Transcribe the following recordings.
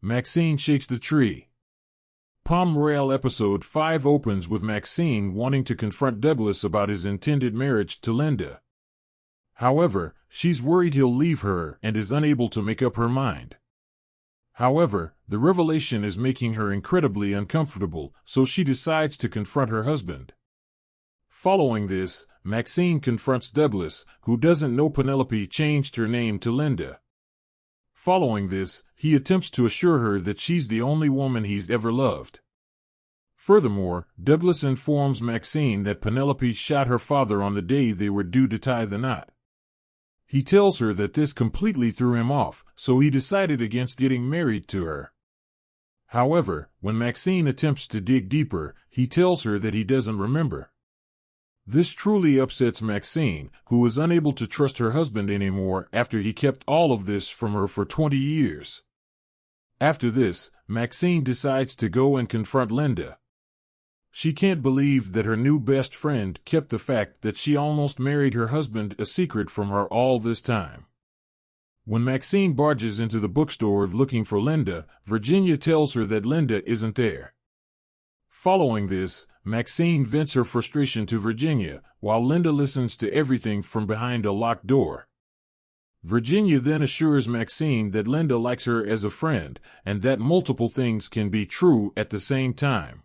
Maxine shakes the tree. Palm Royale episode 5 opens with Maxine wanting to confront Douglas about his intended marriage to Linda. However, she's worried he'll leave her and is unable to make up her mind. However, the revelation is making her incredibly uncomfortable, so she decides to confront her husband. Following this, Maxine confronts Douglas, who doesn't know Penelope changed her name to Linda. Following this, he attempts to assure her that she's the only woman he's ever loved. Furthermore, Douglas informs Maxine that Penelope shot her father on the day they were due to tie the knot. He tells her that this completely threw him off, so he decided against getting married to her. However, when Maxine attempts to dig deeper, he tells her that he doesn't remember. This truly upsets Maxine, who is unable to trust her husband anymore after he kept all of this from her for 20 years. After this, Maxine decides to go and confront Linda. She can't believe that her new best friend kept the fact that she almost married her husband a secret from her all this time. When Maxine barges into the bookstore looking for Linda, Virginia tells her that Linda isn't there. Following this, Maxine vents her frustration to Virginia, while Linda listens to everything from behind a locked door. Virginia then assures Maxine that Linda likes her as a friend, and that multiple things can be true at the same time.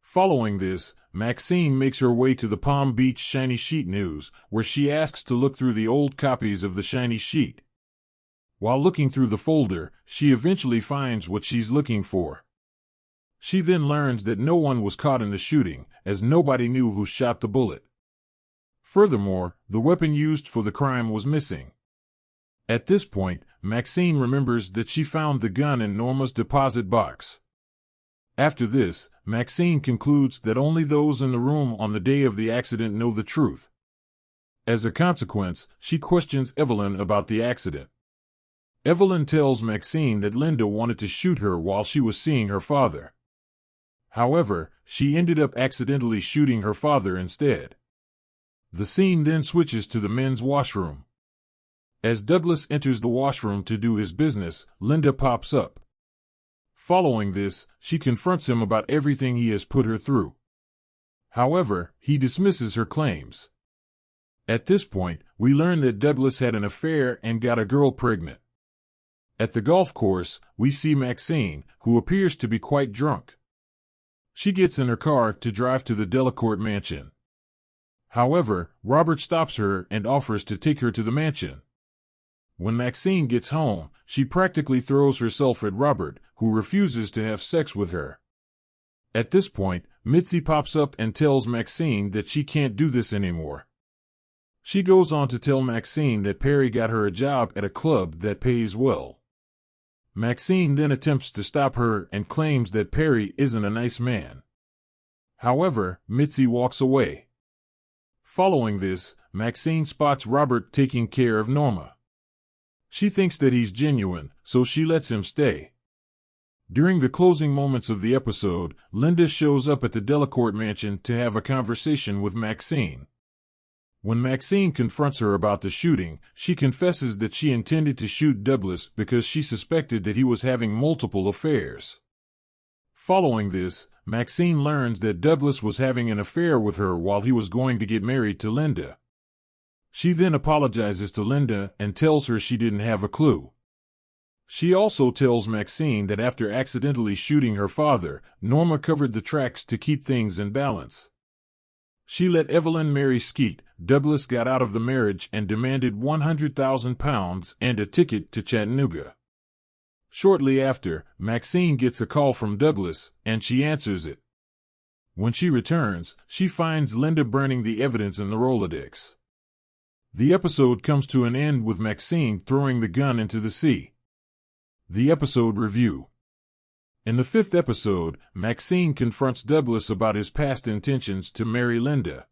Following this, Maxine makes her way to the Palm Beach Shiny Sheet News, where she asks to look through the old copies of the Shiny Sheet. While looking through the folder, she eventually finds what she's looking for. She then learns that no one was caught in the shooting, as nobody knew who shot the bullet. Furthermore, the weapon used for the crime was missing. At this point, Maxine remembers that she found the gun in Norma's deposit box. After this, Maxine concludes that only those in the room on the day of the accident know the truth. As a consequence, she questions Evelyn about the accident. Evelyn tells Maxine that Linda wanted to shoot her while she was seeing her father. However, she ended up accidentally shooting her father instead. The scene then switches to the men's washroom. As Douglas enters the washroom to do his business, Linda pops up. Following this, she confronts him about everything he has put her through. However, he dismisses her claims. At this point, we learn that Douglas had an affair and got a girl pregnant. At the golf course, we see Maxine, who appears to be quite drunk. She gets in her car to drive to the Delacourt mansion. However, Robert stops her and offers to take her to the mansion. When Maxine gets home, she practically throws herself at Robert, who refuses to have sex with her. At this point, Mitzi pops up and tells Maxine that she can't do this anymore. She goes on to tell Maxine that Perry got her a job at a club that pays well. Maxine then attempts to stop her and claims that Perry isn't a nice man. However, Mitzi walks away. Following this, Maxine spots Robert taking care of Norma. She thinks that he's genuine, so she lets him stay. During the closing moments of the episode, Linda shows up at the Delacourt mansion to have a conversation with Maxine. When Maxine confronts her about the shooting, she confesses that she intended to shoot Douglas because she suspected that he was having multiple affairs. Following this, Maxine learns that Douglas was having an affair with her while he was going to get married to Linda. She then apologizes to Linda and tells her she didn't have a clue. She also tells Maxine that after accidentally shooting her father, Norma covered the tracks to keep things in balance. She let Evelyn marry Skeet. Douglas got out of the marriage and demanded £100,000 and a ticket to Chattanooga. Shortly after, Maxine gets a call from Douglas, and she answers it. When she returns, she finds Linda burning the evidence in the Rolodex. The episode comes to an end with Maxine throwing the gun into the sea. The episode review. In the 5th episode, Maxine confronts Douglas about his past intentions to marry Linda.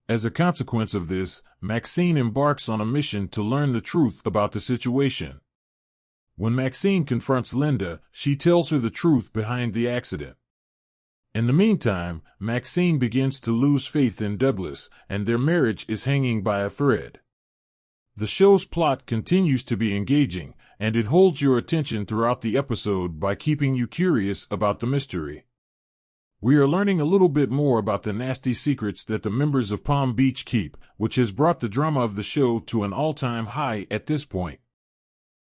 As a consequence of this, Maxine embarks on a mission to learn the truth about the situation. When Maxine confronts Linda, she tells her the truth behind the accident. In the meantime, Maxine begins to lose faith in Douglas, and their marriage is hanging by a thread. The show's plot continues to be engaging, and it holds your attention throughout the episode by keeping you curious about the mystery. We are learning a little bit more about the nasty secrets that the members of Palm Beach keep, which has brought the drama of the show to an all-time high at this point.